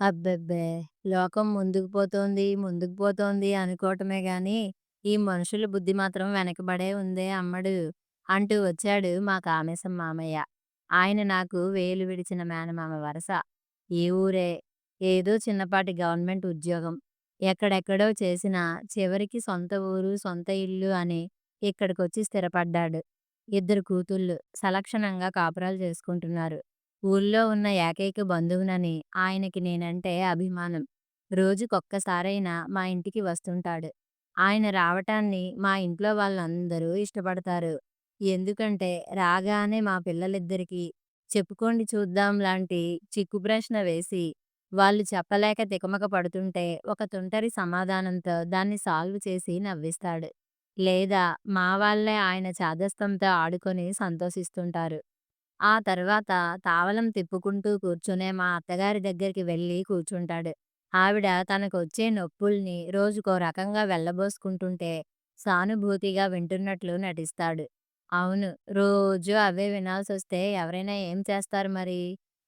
అబ్బెబ్బే! లోకం ముందుకు పోతోంది, ముందుకు పోతోంది అనుకోవటమే గాని, ఈ మనుషుల బుద్ధి మాత్రం వెనకబడే ఉందే అమ్మడు అంటూ వచ్చాడు మా కామేశం మామయ్య. ఆయన నాకు వేలు విడిచిన మేనమామ వరస. ఈ ఊరే. ఏదో చిన్నపాటి గవర్నమెంట్ ఉద్యోగం. ఎక్కడెక్కడో చేసినా చివరికి సొంత ఊరు, సొంత ఇల్లు అని ఇక్కడికొచ్చి స్థిరపడ్డాడు. ఇద్దరు కూతుళ్ళు సలక్షణంగా కాపురాలు చేసుకుంటున్నారు. ఊళ్ళో ఉన్న ఏకైక బంధువునని ఆయనకి నేనంటే అభిమానం. రోజుకొక్కసారైనా మా ఇంటికి వస్తుంటాడు. ఆయన రావటాన్ని మా ఇంట్లో వాళ్ళందరూ ఇష్టపడతారు. ఎందుకంటే రాగానే మా పిల్లలిద్దరికీ చెప్పుకోండి చూద్దాం లాంటి చిక్కు ప్రశ్న వేసి, వాళ్ళు చెప్పలేక తికమక పడుతుంటే ఒక తుంటరి సమాధానంతో దాన్ని సాల్వ్ చేసి నవ్విస్తాడు. లేదా మా వాళ్ళే ఆయన చాదస్తంతో ఆడుకొని సంతోషిస్తుంటారు. ఆ తర్వాత తావలం తిప్పుకుంటూ కూర్చునే మా అత్తగారి దగ్గరికి వెళ్ళి కూర్చుంటాడు. ఆవిడ తనకొచ్చే నొప్పుల్ని రోజుకో రకంగా వెళ్ళబోసుకుంటుంటే సానుభూతిగా వింటున్నట్లు నటిస్తాడు. అవును. రోజూ అవే వినాల్సొస్తే ఎవరైనా ఏం చేస్తారు మరి?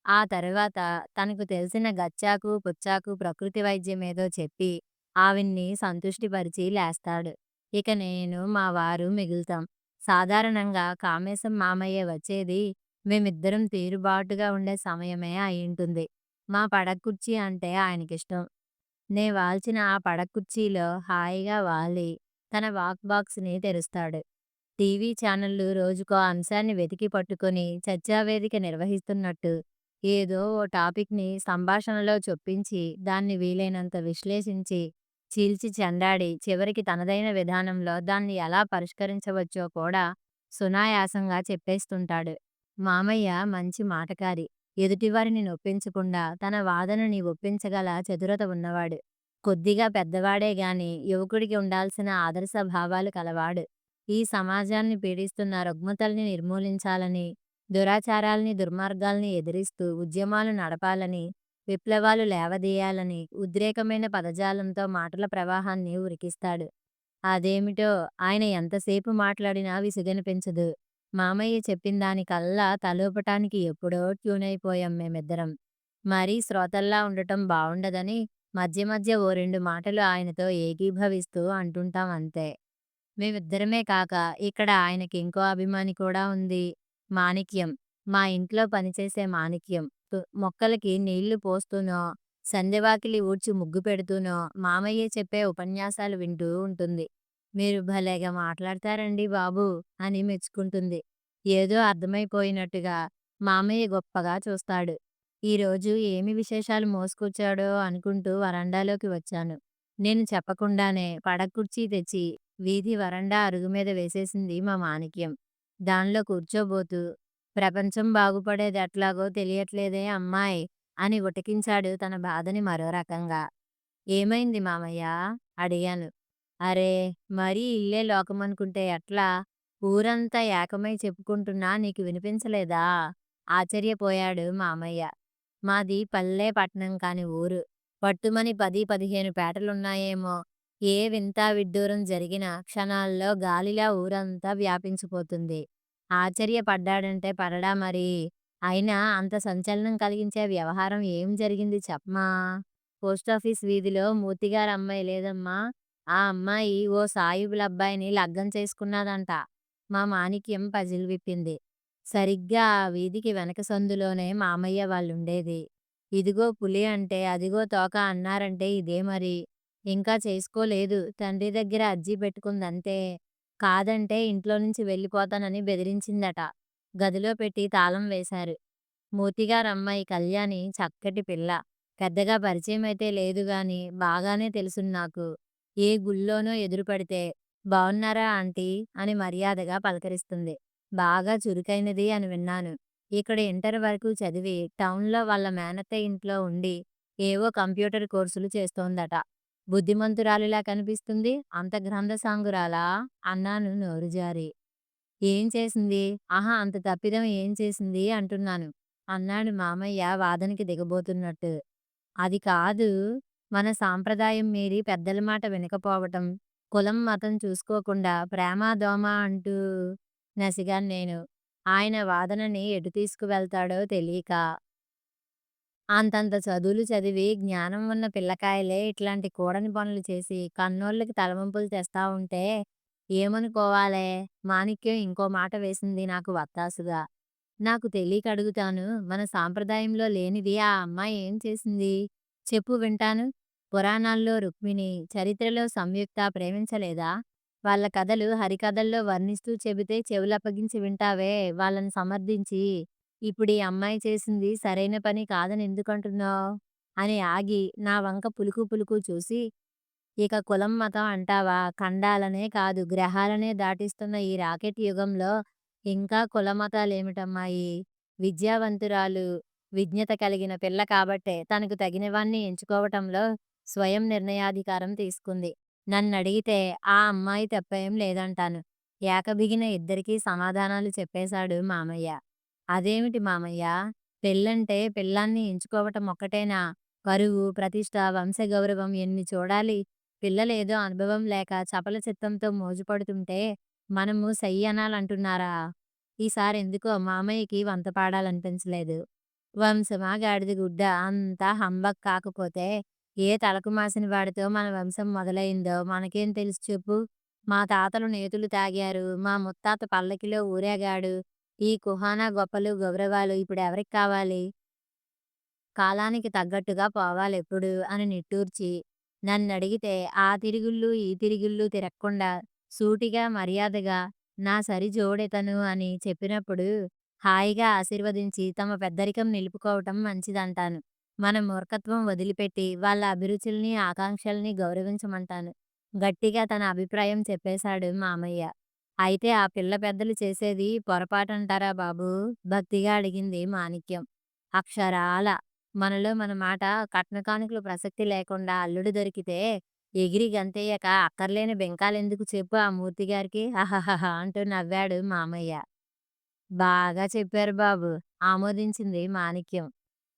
ఆ తర్వాత తనకు తెలిసిన గచ్చాకు, పుచ్చాకు ప్రకృతి వైద్యమేదో చెప్పి ఆవిడ్ని సంతుష్టిపరిచి లేస్తాడు. ఇక నేను, మా వారు మిగులుతాం. సాధారణంగా కామేశం మామయ్య వచ్చేది మేమిద్దరం తీరుబాటుగా ఉండే సమయమే అయ్యుంటుంది. మా పడక్కుర్చీ అంటే ఆయనకిష్టం. నే వాల్చిన ఆ పడక్కుర్చీలో హాయిగా వాలి తన వాక్ బాక్స్‌ని తెరుస్తాడు. టీవీ ఛానళ్లు రోజుకో అంశాన్ని వెతికి పట్టుకొని చర్చావేదిక నిర్వహిస్తున్నట్టు ఏదో ఓ టాపిక్‌ని సంభాషణలో చొప్పించి దాన్ని వీలైనంత విశ్లేషించి, చీల్చి చెండాడి చివరికి తనదైన విధానంలో దాన్ని ఎలా పరిష్కరించవచ్చో కూడా సునాయాసంగా చెప్పేస్తుంటాడు. మామయ్య మంచి మాటకారి. ఎదుటివారిని నొప్పించకుండా తన వాదనని ఒప్పించగల చతురత ఉన్నవాడు. కొద్దిగా పెద్దవాడే గాని యువకుడికి ఉండాల్సిన ఆదర్శ భావాలు కలవాడు. ఈ సమాజాన్ని పీడిస్తున్న రుగ్మతల్ని నిర్మూలించాలని, దురాచారాల్ని, దుర్మార్గాల్ని ఎదిరిస్తూ ఉద్యమాలు నడపాలని, విప్లవాలు లేవదీయాలని ఉద్రేకమైన పదజాలంతో మాటల ప్రవాహాన్ని ఉరికిస్తాడు. అదేమిటో ఆయన ఎంతసేపు మాట్లాడినా విసుగనిపించదు. మామయ్య చెప్పిందానికల్లా తలూపటానికి ఎప్పుడో ట్యూనయిపోయాం మేమిద్దరం. మరీ శ్రోతల్లా ఉండటం బావుండదని మధ్య మధ్య ఓ 2 మాటలు ఆయనతో ఏకీభవిస్తూ అంటుంటాం అంతే. మేమిద్దరమే కాక ఇక్కడ ఆయనకి ఇంకో అభిమాని కూడా ఉంది. మాణిక్యం. మా ఇంట్లో పనిచేసే మాణిక్యం. మొక్కలకి నీళ్లు పోస్తూనో, సందెవాకిలి ఊడ్చి ముగ్గు పెడుతూనో మామయ్య చెప్పే ఉపన్యాసాలు వింటూ ఉంటుంది. మీరు భలేగా మాట్లాడతారండి బాబూ అని మెచ్చుకుంటుంది. ఏదో అర్థమైపోయినట్టుగా మామయ్య గొప్పగా చూస్తాడు. ఈరోజు ఏమి విశేషాలు మోసుకొచ్చాడో అనుకుంటూ వరండాలోకి వచ్చాను. నేను చెప్పకుండానే పడక్కుర్చీ తెచ్చి వీధి వరండా అరుగు మీద వేసేసింది మా మాణిక్యం. దానిలో కూర్చోబోతూ ప్రపంచం బాగుపడేది ఎట్లాగో తెలియట్లేదే అమ్మాయ్ అని ఉటకించాడు తన బాధని మరో రకంగా. ఏమైంది మామయ్య అడిగాను. అరే! మరీ ఇల్లే లోకమనుకుంటే ఎట్లా? ఊరంతా ఏకమై చెప్పుకుంటున్నా నీకు వినిపించలేదా? ఆశ్చర్యపోయాడు మామయ్య. మాది పల్లె పట్నం కాని ఊరు. పట్టుమని 10, 15 పేటలున్నాయేమో. ఏ వింతా విడ్డూరం జరిగినా క్షణాల్లో గాలిలా ఊరంతా వ్యాపించిపోతుంది. ఆశ్చర్యపడ్డాడంటే పడడా మరి? అయినా అంత సంచలనం కలిగించే వ్యవహారం ఏం జరిగింది చెప్పమా? పోస్టాఫీస్ వీధిలో మూర్తిగారమ్మాయి లేదమ్మా! ఆ అమ్మాయి ఓ సాయిబులబ్బాయిని లగ్గం చేసుకున్నాదంట. మా మాణిక్యం పజిల్ విప్పింది. సరిగ్గా ఆ వీధికి వెనక సందులోనే మామయ్య వాళ్ళుండేది. ఇదిగో పులి అంటే అదిగో తోక అన్నారంటే ఇదే మరి. ఇంకా చేసుకోలేదు. తండ్రి దగ్గర అర్జీ పెట్టుకుందంతే. కాదంటే ఇంట్లో నుంచి వెళ్ళిపోతానని బెదిరించిందట. గదిలో పెట్టి తాళం వేశారు. మూర్తిగారమ్మాయి కళ్యాణి చక్కటి పిల్ల. పెద్దగా పరిచయమైతే లేదు గాని బాగానే తెలుసున్నాకు. ఏ గుళ్ళోనో ఎదురుపడితే బావున్నారా ఆంటీ అని మర్యాదగా పలకరిస్తుంది. బాగా చురుకైనది అని విన్నాను. ఇక్కడ ఇంటర్ వరకు చదివి టౌన్‌లో వాళ్ళ మేనత్త ఇంట్లో ఉండి ఏవో కంప్యూటర్ కోర్సులు చేస్తోందట. బుద్ధిమంతురాలిలా కనిపిస్తుంది. అంత గ్రంథసాంగురాలా? అన్నాను నోరు జారి. ఏం చేసింది? ఆహా! అంత తప్పిదం ఏం చేసింది అంటున్నాను అన్నాడు మామయ్య వాదనకి దిగబోతున్నట్టు. అది కాదు. మన సాంప్రదాయం మీరి పెద్దల మాట వినకపోవటం, కులం, మతం చూసుకోకుండా ప్రేమ, దోమ అంటూ నసిగాను నేను. ఆయన వాదనని ఎటు తీసుకువెళ్తాడో తెలీక. అంతంత చదువులు చదివి, జ్ఞానం ఉన్న పిల్లకాయలే ఇట్లాంటి కూడని పనులు చేసి, కన్నోళ్ళకి తలవంపులు తెస్తా ఉంటే ఏమనుకోవాలే? మాణిక్యం ఇంకో మాట వేసింది నాకు వత్తాసుగా. నాకు తెలీక అడుగుతాను. మన సాంప్రదాయంలో లేనిది ఆ అమ్మాయి ఏం చేసింది? చెప్పు వింటాను. పురాణాల్లో రుక్మిణి, చరిత్రలో సంయుక్త ప్రేమించలేదా? వాళ్ళ కథలు హరికథల్లో వర్ణిస్తూ చెబితే చెవులప్పగించి వింటావే వాళ్ళని సమర్థించి. ఇప్పుడీ అమ్మాయి చేసింది సరైన పని కాదని ఎందుకంటున్నావు? అని ఆగి నా వంక పులుకు పులుకు చూసి, ఇక కులం, మతం అంటావా? ఖండాలనే కాదు గ్రహాలనే దాటిస్తున్న ఈ రాకెట్ యుగంలో ఇంకా కుల మతాలేమిటమ్మాయి? విద్యావంతురాలు, విజ్ఞత కలిగిన పిల్ల కాబట్టే తనకు తగినవాణ్ణి ఎంచుకోవటంలో స్వయం నిర్ణయాధికారం తీసుకుంది. నన్నడిగితే ఆ అమ్మాయి తప్పేం లేదంటాను. ఏకబిగిన ఇద్దరికీ సమాధానాలు చెప్పేశాడు మామయ్య. అదేమిటి మామయ్య? పెళ్ళంటే పిల్లాన్ని ఎంచుకోవటం ఒక్కటేనా? పరువు, ప్రతిష్ట, వంశగౌరవం ఎన్ని చూడాలి? పిల్లలేదో అనుభవం లేక చపల చిత్తంతో మోజుపడుతుంటే మనము సై అనాలంటున్నారా? ఈసారెందుకో మామయ్యకి వంత పాడాలనిపించలేదు. వంశమా గాడిద గుడ్డ అంతా హంబక్ కాకపోతే ఏ తలకు మాసిన వాడితో మన వంశం మొదలయిందో మనకేం తెలుసు చెప్పు? మా తాతలు నేతులు తాగారు. మా ముత్తాత పల్లకిలో ఊరేగాడు. ఈ కుహానా గొప్పలు, గౌరవాలు ఇప్పుడెవరికి కావాలి? కాలానికి తగ్గట్టుగా పోవాలెప్పుడు అని నిట్టూర్చి, నన్నడిగితే ఆ తిరుగుళ్ళు, ఈ తిరుగుళ్ళు తిరక్కుండా సూటిగా, మర్యాదగా నా సరి జోడితను అని చెప్పినప్పుడు హాయిగా ఆశీర్వదించి తమ పెద్దరికం నిలుపుకోవటం మంచిదంటాను. మన మూర్ఖత్వం వదిలిపెట్టి వాళ్ళ అభిరుచుల్ని, ఆకాంక్షల్ని గౌరవించమంటాను. గట్టిగా తన అభిప్రాయం చెప్పేశాడు మామయ్య. అయితే ఆ పిల్ల పెద్దలు చేసేది పొరపాటంటారా బాబూ? భక్తిగా అడిగింది మాణిక్యం. అక్షరాల మనలో మన మాట కట్న కానుకలు ప్రసక్తి లేకుండా అల్లుడు దొరికితే ఎగిరి గంతెయ్యక అక్కర్లేని బెంకాలెందుకు చెప్పు ఆ మూర్తిగారికి హహహహ అంటూ నవ్వాడు మామయ్య. బాగా చెప్పారు బాబు ఆమోదించింది మాణిక్యం.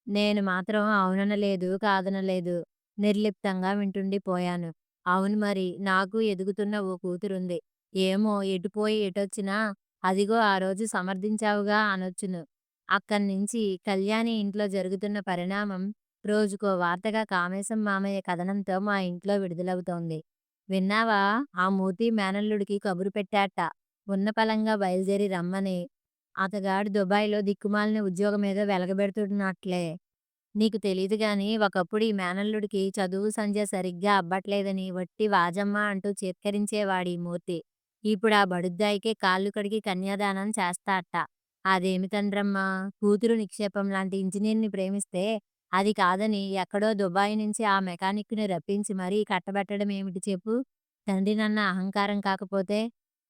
నేను మాత్రం అవుననలేదు, కాదనలేదు. నిర్లిప్తంగా వింటుండిపోయాను. అవును మరి, నాకు ఎదుగుతున్న ఓ కూతురుంది. ఏమో ఎటుపోయి ఎటొచ్చినా అదిగో ఆ రోజు సమర్థించావుగా అనొచ్చును. అక్కడ్నించి కళ్యాణి ఇంట్లో జరుగుతున్న పరిణామం రోజుకో వార్తగా కామేశం మామయ్య కథనంతో మా ఇంట్లో విడుదలవుతోంది. విన్నావా? ఆ మూర్తి మేనల్లుడికి కబురు పెట్టాట. ఉన్న పళంగా బయలుదేరి రమ్మని. అతగాడు దుబాయ్‌లో దిక్కుమాలిన ఉద్యోగమేదో వెలగబెడుతున్నట్లే. నీకు తెలీదు గాని ఒకప్పుడు ఈ మేనల్లుడికి చదువు సంధ్య సరిగ్గా అబ్బట్లేదని వట్టి వాజమ్మ అంటూ చీత్కరించేవాడీ మూర్తి. ఇప్పుడా బడుద్దాయికే కాళ్ళు కడిగి కన్యాదానం చేస్తాట. అదేమి తండ్రమ్మా! కూతురు నిక్షేపం లాంటి ఇంజినీర్‌ని ప్రేమిస్తే అది కాదని ఎక్కడో దుబాయి నుంచి ఆ మెకానిక్‌ని రప్పించి మరీ కట్టబెట్టడమేమిటి చెప్పు? తండ్రినన్న అహంకారం కాకపోతే?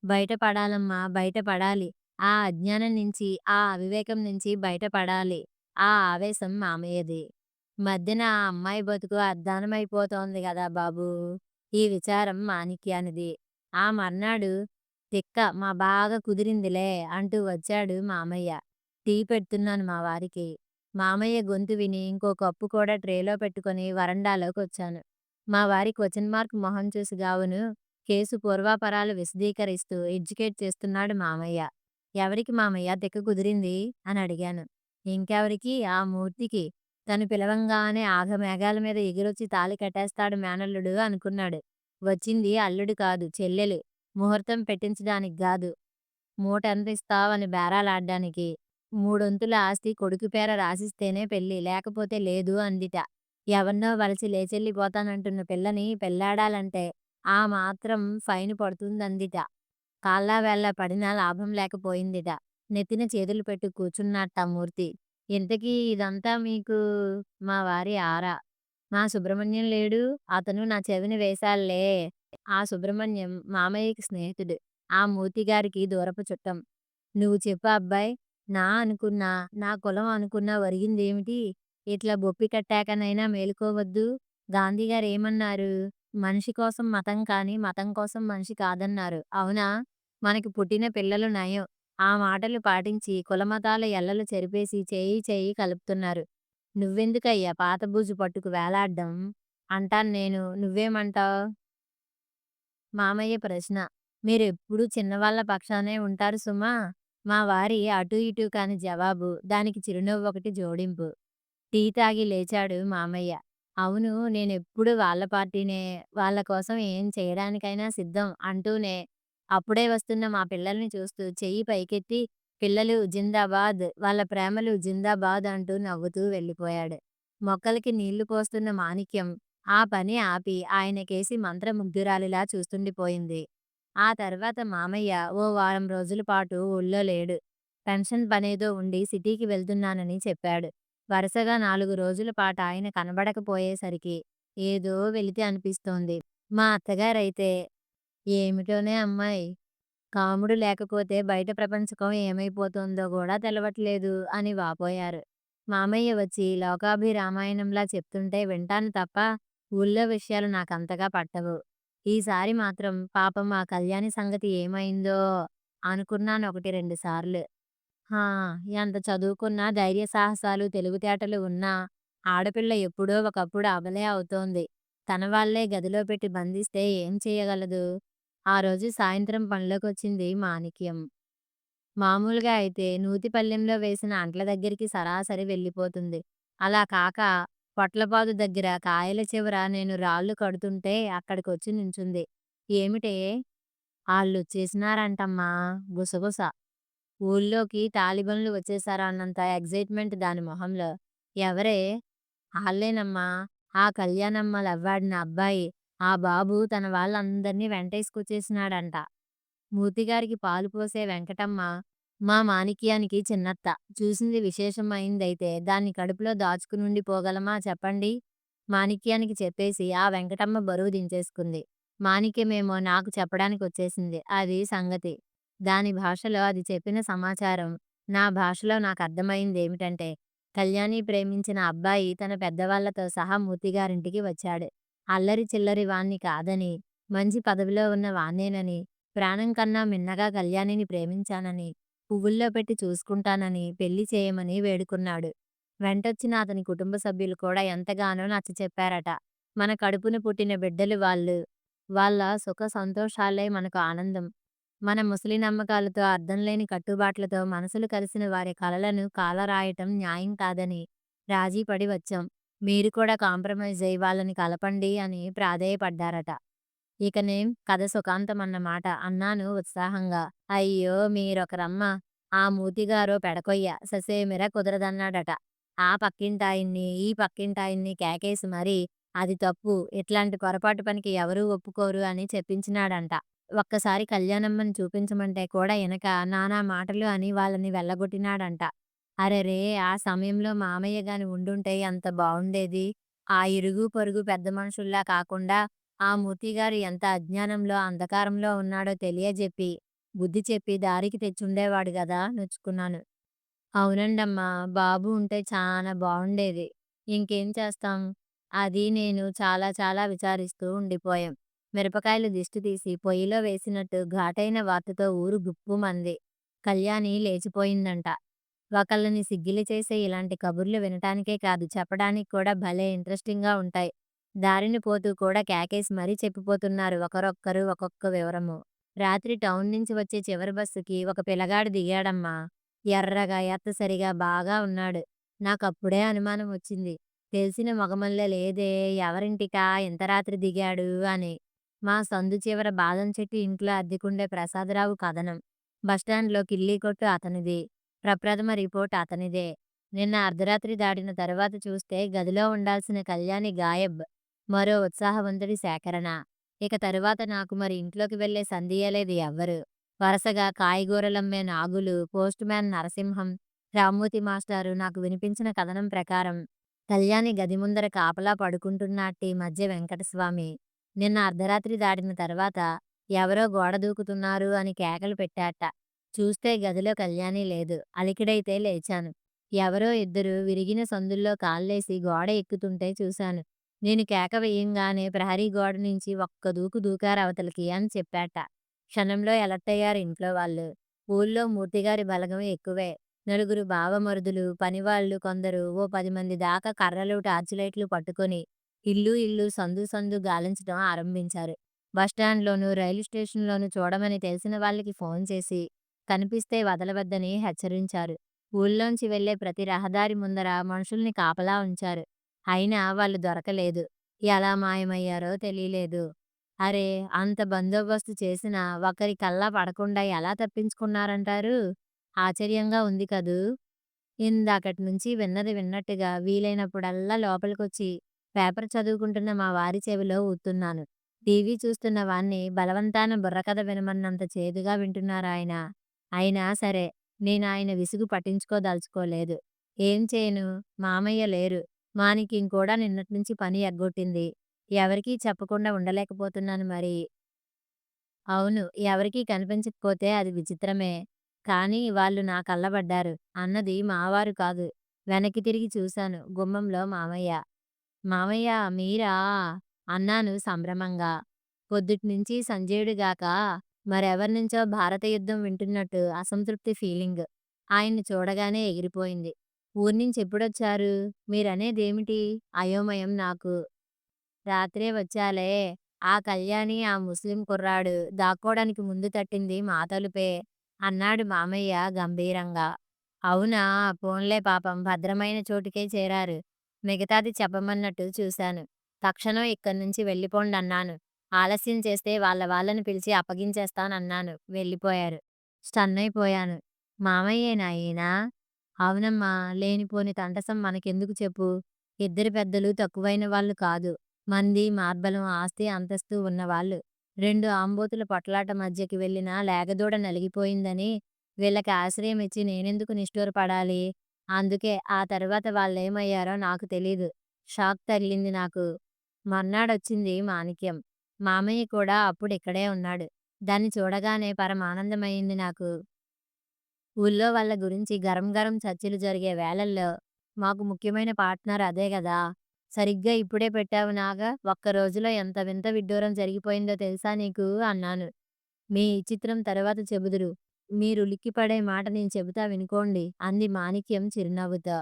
బయట పడాలమ్మా! బయట పడాలి. ఆ అజ్ఞానం నుంచి, ఆ అవివేకం నుంచి బయట పడాలి. ఆ ఆవేశం మామయ్యది. మధ్యన ఆ అమ్మాయి బతుకు అద్దానమైపోతోంది గదా బాబూ! ఈ విచారం మాణిక్యానిది. ఆ మర్నాడు తిక్క మా బాగా కుదిరిందిలే అంటూ వచ్చాడు మామయ్య. టీ పెడుతున్నాను మా వారికి. మామయ్య గొంతు విని ఇంకో కప్పు కూడా ట్రేలో పెట్టుకొని వరండాలోకొచ్చాను. మా వారి క్వెషన్ మార్క్ మొహం చూసి గావును కేసు పూర్వాపరాలు విశదీకరిస్తూ ఎడ్యుకేట్ చేస్తున్నాడు మామయ్య. ఎవరికి మామయ్య తిక్క కుదిరింది? అని అడిగాను. ఇంకెవరికి? ఆ మూర్తికి. తను పిలవంగానే ఆఘమేఘాల మీద ఎగిరొచ్చి తాళి కట్టేస్తాడు మేనల్లుడు అనుకున్నాడు. వచ్చింది అల్లుడు కాదు చెల్లెలు. ముహూర్తం పెట్టించడానికి గాదు. మూటెంతిస్తావని బేరాలాడ్డానికి. మూడొంతుల ఆస్తి కొడుకు పేర రాసిస్తేనే పెళ్లి. లేకపోతే లేదు అందిట. ఎవరినో వలచి లేచెళ్ళిపోతానంటున్న పిల్లని పెళ్లాడాలంటే ఆ మాత్రం ఫైన్ పడుతుందందిట. కాళ్ళా వేళ్ళా పడినా లాభం లేకపోయిందిట. నెత్తిన చేతులు పెట్టి కూర్చున్నట్ట మూర్తి. ఇంతకీ ఇదంతా మీకు? మా వారి ఆరా. మా సుబ్రహ్మణ్యం లేడు? అతను నా చెవిన వేశాడులే. ఆ సుబ్రహ్మణ్యం మామయ్యకి స్నేహితుడు. ఆ మూర్తిగారికి దూరపు చుట్టం. నువ్వు చెప్పు అబ్బాయ్. నా అనుకున్నా, నా కులం అనుకున్నా ఒరిగిందేమిటి? ఇట్లా బొప్పి కట్టాకనైనా మేలుకోవద్దు. గాంధీగారేమన్నారు? మనిషి కోసం మతం కానీ, మతం కోసం మనిషి కాదన్నారు. అవునా? మనకి పుట్టిన పిల్లలు నయం. ఆ మాటలు పాటించి కులమతాల ఎల్లలు చెరిపేసి చేయి చేయి కలుపుతున్నారు. నువ్వెందుకయ్యా పాత బూజు పట్టుకు వేలాడ్డం? అంటాను నేను. నువ్వేమంటావ్? మామయ్య ప్రశ్న. మీరెప్పుడూ చిన్నవాళ్ళ పక్షానే ఉంటారు సుమా! మా వారి అటూ ఇటూ కాని జవాబు. దానికి చిరునవ్వొకటి జోడింపు. టీ తాగి లేచాడు మామయ్య. అవును. నేనెప్పుడు వాళ్ళ పార్టీనే. వాళ్ళ కోసం ఏం చేయడానికైనా సిద్ధం అంటూనే, అప్పుడే వస్తున్న మా పిల్లల్ని చూస్తూ చెయ్యి పైకెత్తి, పిల్లలు జిందాబాద్, వాళ్ళ ప్రేమలు జిందాబాద్ అంటూ నవ్వుతూ వెళ్ళిపోయాడు. మొక్కలకి నీళ్లు పోస్తున్న మాణిక్యం ఆ పని ఆపి ఆయనకేసి మంత్రముగ్ధురాలిలా చూస్తుండిపోయింది. ఆ తర్వాత మామయ్య ఓ వారం రోజుల పాటు ఊళ్ళో లేడు. పెన్షన్ పనేదో ఉండి సిటీకి వెళ్తున్నానని చెప్పాడు. వరుసగా 4 రోజుల పాటాయన కనబడకపోయేసరికి ఏదో వెలితి అనిపిస్తోంది. మా అత్తగారైతే, "ఏమిటోనే అమ్మాయ్! కాముడు లేకపోతే బయట ప్రపంచకం ఏమైపోతోందో గూడా తెలవట్లేదు" అని వాపోయారు. మామయ్య వచ్చి లోకాభిరామాయణంలా చెప్తుంటే వింటాను తప్ప ఊళ్ళో విషయాలు నాకంతగా పట్టవు. ఈసారి మాత్రం పాపం ఆ కళ్యాణి సంగతి ఏమైందో అనుకున్నాను 1, 2 సార్లు. హా! ఎంత చదువుకున్నా, ధైర్య సాహసాలు, తెలివితేటలు ఉన్నా ఆడపిల్ల ఎప్పుడో ఒకప్పుడు అబలే అవుతోంది. తన వాళ్ళే గదిలో పెట్టి బంధిస్తే ఏం చేయగలదు? ఆ రోజు సాయంత్రం పనిలోకొచ్చింది మాణిక్యం. మామూలుగా అయితే నూతి పళ్ళెంలో వేసిన అంట్ల దగ్గరికి సరాసరి వెళ్ళిపోతుంది. అలా కాక పొట్లపాదు దగ్గర కాయల చివర నేను రాళ్ళు కడుతుంటే అక్కడికొచ్చి నించుంది. ఏమిటే? ఆళ్ళొచ్చేసినారంటమ్మా గుసగుస. ఊళ్ళోకి తాలిబన్లు వచ్చేసారు అన్నంత ఎగ్జైట్‌మెంట్ దాని మొహంలో. ఎవరే? ఆళ్ళేనమ్మా. ఆ కళ్యాణమ్మ లవ్వాడిన అబ్బాయి. ఆ బాబు తన వాళ్ళందర్నీ వెంటేసుకొచ్చేసినాడంట. మూర్తిగారికి పాలు పోసే వెంకటమ్మ మా మాణిక్యానికి చిన్నత్త. చూసింది విశేషమైందైతే దాన్ని కడుపులో దాచుకునుండిపోగలమా చెప్పండి? మాణిక్యానికి చెప్పేసి ఆ వెంకటమ్మ బరువు దించేసుకుంది. మాణిక్యమేమో నాకు చెప్పడానికొచ్చేసింది. అది సంగతి. దాని భాషలో అది చెప్పిన సమాచారం నా భాషలో నాకర్థమయిందేమిటంటే, కళ్యాణి ప్రేమించిన అబ్బాయి తన పెద్దవాళ్ళతో సహా మూర్తిగారింటికి వచ్చాడు. అల్లరి చిల్లరి వాణ్ణి కాదని, మంచి పదవిలో ఉన్న వాణ్ణేనని, ప్రాణం కన్నా మిన్నగా కళ్యాణిని ప్రేమించానని, పువ్వుల్లో పెట్టి చూసుకుంటానని, పెళ్లి చేయమని వేడుకున్నాడు. వెంటొచ్చిన అతని కుటుంబ సభ్యులు కూడా ఎంతగానో నచ్చచెప్పారట. మన కడుపున పుట్టిన బిడ్డలు వాళ్ళు. వాళ్ళ సుఖ సంతోషాలే మనకు ఆనందం. మన ముసలి నమ్మకాలతో, అర్థంలేని కట్టుబాట్లతో మనసులు కలిసిన వారి కలలను కాలరాయటం న్యాయం కాదని రాజీపడి వచ్చాం. మీరు కూడా కాంప్రమైజ్ అయ్యి వాళ్ళని కలపండి అని ప్రాధేయపడ్డారట. ఇకనేం కథ సుఖాంతమన్నమాట అన్నాను ఉత్సాహంగా. అయ్యో! మీరొకరమ్మ. ఆ మూతిగారో పెడకొయ్య ససేమిరా కుదరదన్నాడట. ఆ పక్కింటాయన్ని, ఈ పక్కింటాయన్ని కేకేసి మరీ అది తప్పు, ఇట్లాంటి పొరపాటు పనికి ఎవరూ ఒప్పుకోరు అని చెప్పించినాడంట. ఒక్కసారి కళ్యాణమ్మని చూపించమంటే కూడా ఇనక నానా మాటలు అని వాళ్ళని వెళ్ళగొట్టినాడంట. అరెరే! ఆ సమయంలో మామయ్య గాని ఉండుంటే ఎంత బావుండేది. ఆ ఇరుగు పొరుగు పెద్ద మనుషుల్లా కాకుండా ఆ మూర్తిగారు ఎంత అజ్ఞానంలో, అంధకారంలో ఉన్నాడో తెలియజెప్పి, బుద్ధి చెప్పి దారికి తెచ్చుండేవాడు గదా! నొచ్చుకున్నాను. అవునండమ్మా! బాబు ఉంటే చానా బావుండేది. ఇంకేం చేస్తాం? అది నేను చాలా చాలా విచారిస్తూ ఉండిపోయాం. మిరపకాయలు దిష్టి తీసి పొయ్యిలో వేసినట్టు ఘాటైన వార్తతో ఊరు గుప్పుమంది. కళ్యాణి లేచిపోయిందంట. ఒకళ్ళని సిగ్గిలి చేసే ఇలాంటి కబుర్లు వినటానికే కాదు, చెప్పడానికి కూడా భలే ఇంట్రెస్టింగ్‌గా ఉంటాయి. దారిన పోతూ కూడా కేకేసి మరీ చెప్పిపోతున్నారు ఒకరొక్కరు ఒక్కొక్క వివరము. రాత్రి టౌన్ నుంచి వచ్చే చివరి బస్సుకి ఒక పిల్లగాడు దిగాడమ్మా. ఎర్రగా, ఎత్తసరిగా బాగా ఉన్నాడు. నాకప్పుడే అనుమానం వచ్చింది. తెలిసిన మొగమల్లె లేదే, ఎవరింటికా ఇంత రాత్రి దిగాడు అని. మా సందు చివర బాదం చెట్టు ఇంట్లో అద్దెకుండే ప్రసాదరావు కథనం. బస్టాండ్‌లో కిల్లీ కొట్టు అతనిది. ప్రప్రథమ రిపోర్ట్ అతనిదే. నిన్న అర్ధరాత్రి దాటిన తరువాత చూస్తే గదిలో ఉండాల్సిన కళ్యాణి గాయబ్. మరో ఉత్సాహవంతుడి సేకరణ. ఇక తరువాత నాకు మరి ఇంట్లోకి వెళ్ళే సంధియలేదు ఎవ్వరు. వరసగా కాయగూరలమ్మే నాగులు, పోస్ట్ మ్యాన్ నరసింహం, రామ్మూర్తి మాస్టారు నాకు వినిపించిన కథనం ప్రకారం కళ్యాణి గది ముందర కాపలా పడుకుంటున్నట్టీ మధ్య వెంకటస్వామి. నిన్న అర్ధరాత్రి దాటిన తర్వాత ఎవరో గోడ దూకుతున్నారు అని కేకలు పెట్టాట. చూస్తే గదిలో కళ్యాణి లేదు. అలికిడైతే లేచాను. ఎవరో ఇద్దరు విరిగిన సందుల్లో కాళ్ళేసి గోడ ఎక్కుతుంటే చూశాను. నేను కేక వేయంగానే ప్రహరీ గోడ నుంచి ఒక్క దూకు దూకారవతలికి అని చెప్పాట. క్షణంలో ఎలర్టయ్యారు ఇంట్లో వాళ్ళు. ఊళ్ళో మూర్తిగారి బలగం ఎక్కువే. నలుగురు బావమరుదులు, పనివాళ్ళు కొందరు ఓ 10 మంది దాకా కర్రలు, టార్చిలైట్లు పట్టుకొని ఇల్లు ఇల్లు, సందు సందు గాలించడం ఆరంభించారు. బస్టాండ్‌లోనూ, రైలు స్టేషన్‌లోనూ చూడమని తెలిసిన వాళ్ళకి ఫోన్ చేసి కనిపిస్తే వదలవద్దని హెచ్చరించారు. ఊళ్ళోంచి వెళ్ళే ప్రతి రహదారి ముందర మనుషుల్ని కాపలా ఉంచారు. అయినా వాళ్ళు దొరకలేదు. ఎలా మాయమయ్యారో తెలీలేదు. అరే! అంత బందోబస్తు చేసినా ఒకరి కల్లా పడకుండా ఎలా తప్పించుకున్నారంటారు? ఆశ్చర్యంగా ఉంది కదూ! ఇందాకటి నుంచి విన్నది విన్నట్టుగా వీలైనప్పుడల్లా లోపలికొచ్చి పేపర్ చదువుకుంటున్న మా వారి చెవిలో ఊతున్నాను. టీవీ చూస్తున్న వాణ్ణి బలవంతాన బుర్రకథ వినమన్నంత చేదుగా వింటున్నారాయన. అయినా సరే, నేనాయన విసుగు పట్టించుకోదలుచుకోలేదు. ఏం చేయను? మామయ్య లేరు. మాణిక్యం కూడా నిన్నట్నుంచి పని ఎగ్గొట్టింది. ఎవరికీ చెప్పకుండా ఉండలేకపోతున్నాను మరి. అవును. ఎవరికీ కనిపించకపోతే అది విచిత్రమే. కానీ వాళ్ళు నా కళ్ళబడ్డారు. అన్నది మావారు కాదు. వెనక్కి తిరిగి చూశాను. గుమ్మంలో మామయ్య. మామయ్య మీరా? అన్నాను సంభ్రమంగా. పొద్దుట్నుంచీ సంజయుడిగాక మరెవరినుంచో భారత యుద్ధం వింటున్నట్టు అసంతృప్తి ఫీలింగ్. ఆయన్ని చూడగానే ఎగిరిపోయింది. ఊర్నించెప్పుడొచ్చారు? మీరనేదేమిటి? అయోమయం నాకు. రాత్రే వచ్చాలే. ఆ కళ్యాణి, ఆ ముస్లిం కుర్రాడు దాక్కోడానికి ముందు తట్టింది మా తలుపే అన్నాడు మామయ్య గంభీరంగా. అవునా! పోన్లే పాపం భద్రమైన చోటుకే చేరారు. మిగతాది చెప్పమన్నట్టు చూశాను. తక్షణం ఇక్కడ్నుంచి వెళ్ళిపోండన్నాను. ఆలస్యం చేస్తే వాళ్ళని పిలిచి అప్పగించేస్తానన్నాను. వెళ్ళిపోయారు. స్టన్నయిపోయాను. మామయ్యేనా ఈయన? అవునమ్మా! లేనిపోని తంటసం మనకెందుకు చెప్పు. ఇద్దరు పెద్దలు తక్కువైన వాళ్ళు కాదు. మంది, మార్బలం, ఆస్తి, అంతస్తు ఉన్నవాళ్ళు. 2 ఆంబోతుల పొట్లాట మధ్యకి వెళ్ళిన లేగదూడ నలిగిపోయిందని వీళ్ళకి ఆశ్రయం ఇచ్చి నేనెందుకు నిష్ఠూరపడాలి? అందుకే ఆ తర్వాత వాళ్ళేమయ్యారో నాకు తెలీదు. షాక్ తగిలింది నాకు. మర్నాడొచ్చింది మాణిక్యం. మామయ్య కూడా అప్పుడిక్కడే ఉన్నాడు. దాన్ని చూడగానే పరమానందమయింది నాకు. ఊళ్ళో వాళ్ళ గురించి గరం గరం చర్చలు జరిగే వేళల్లో మాకు ముఖ్యమైన పార్ట్నర్ అదే గదా! సరిగ్గా ఇప్పుడే పెట్టావు నాగా ఒక్క రోజులో ఎంత వింత విడ్డూరం జరిగిపోయిందో తెలుసా నీకు? అన్నాను. మీ చిత్రం తరువాత చెబుదురు. మీరులిక్కిపడే మాట నేను చెబుతా వినుకోండి అంది మాణిక్యం చిరునవ్వుతో.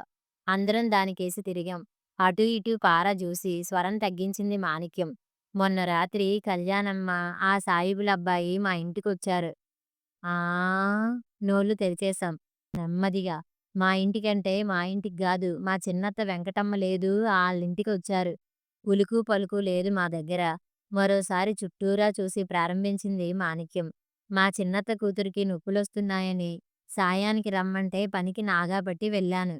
అందరం దానికేసి తిరిగాం. అటూ ఇటూ పారా జూసి స్వరం తగ్గించింది మాణిక్యం. మొన్న రాత్రి కళ్యాణమ్మ, ఆ సాయిబులబ్బాయి మా ఇంటికొచ్చారు. ఆ! నోళ్లు తెరిచేశాం నెమ్మదిగా. మా ఇంటికంటే మా ఇంటికి గాదు, మా చిన్నత్త వెంకటమ్మ లేదు ఆళ్ళింటికొచ్చారు. ఉలుకు పలుకు లేదు మా దగ్గర. మరోసారి చుట్టూరా చూసి ప్రారంభించింది మాణిక్యం. మా చిన్నత్త కూతురికి నొప్పులొస్తున్నాయని సాయానికి రమ్మంటే పనికి నాగా పట్టి వెళ్ళాను.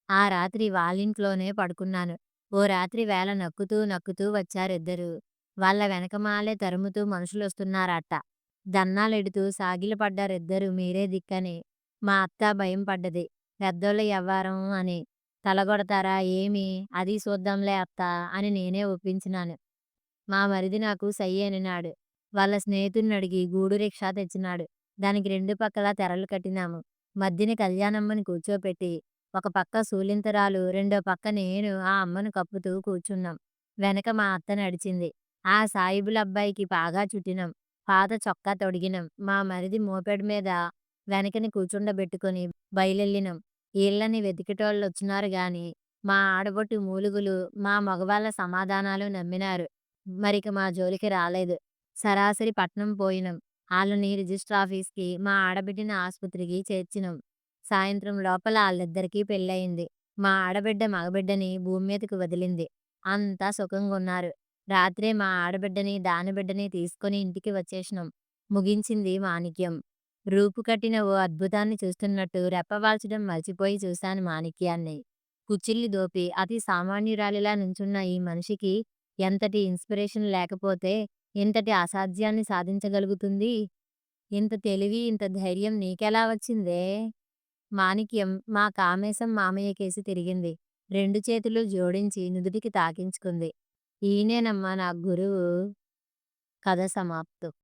ఆ రాత్రి వాళ్ళింట్లోనే పడుకున్నాను. ఓ రాత్రి వేళ నక్కుతూ నక్కుతూ వచ్చారిద్దరూ. వాళ్ళ వెనకమాలే తరుముతూ మనుషులొస్తున్నారట. దన్నాలెడుతూ సాగిలపడ్డారిద్దరూ మీరే దిక్కని. మా అత్త భయం పడ్డది. పెద్దోళ్ళ యవ్వారం అని. తలగొడతారా ఏమి? అది సూద్దాంలే అత్తా అని నేనే ఒప్పించినాను. మా మరిది నాకు సయ్యనినాడు. వాళ్ళ స్నేహితుడినడిగి గూడు రిక్షా తెచ్చినాడు. దానికి 2 పక్కలా తెరలు కట్టినాము. మధ్యన కళ్యాణమ్మని కూర్చోపెట్టి, ఒక పక్క సూలింతరాలు, రెండో పక్క నేను ఆ అమ్మను కప్పుతూ కూర్చున్నాం. వెనక మా అత్త నడిచింది. ఆ సాయిబులబ్బాయికి పాగా చుట్టినాం. పాత చొక్కా తొడిగినాం. మా మరిది మోపెడ్ మీద వెనకని కూర్చుండబెట్టుకొని బయలెళ్ళినాం. ఈళ్ళని వెతికేటోళ్ళొచ్చినారు గాని, మా ఆడబొట్టి మూలుగులు, మా మగవాళ్ళ సమాధానాలు నమ్మినారు. మరిక మా జోలికి రాలేదు. సరాసరి పట్నం పోయినాం. ఆళ్ళని రిజిస్ట్రాఫీస్‌కి, మా ఆడబిడ్డని ఆస్పత్రికి చేర్చినాం. సాయంత్రం లోపల ఆళ్ళిద్దరికీ పెళ్ళయింది. మా ఆడబిడ్డ మగబిడ్డని భూమి మీదకి వదిలింది. అంతా సుఖంగున్నారు. రాత్రే మా ఆడబిడ్డని, దాని బిడ్డని తీసుకొని ఇంటికి వచ్చేసినాం. ముగించింది మాణిక్యం. రూపు కట్టిన ఓ అద్భుతాన్ని చూస్తున్నట్టు రెప్పవాల్చడం మర్చిపోయి చూశాను మాణిక్యాన్ని. కుచ్చిళ్లు దోపి అతి సామాన్యురాలిలా నుంచున్న ఈ మనిషికి ఎంతటి ఇన్స్పిరేషన్ లేకపోతే ఇంతటి అసాధ్యాన్ని సాధించగలుగుతుంది? ఇంత తెలివి, ఇంత ధైర్యం నీకెలా వచ్చిందే? మాణిక్యం మా కామేశం మామయ్యకేసి తిరిగింది. 2 చేతులు జోడించి నుదుటికి తాకించుకుంది. ఈయనేనమ్మా నా గురువు. కథ సమాప్తం.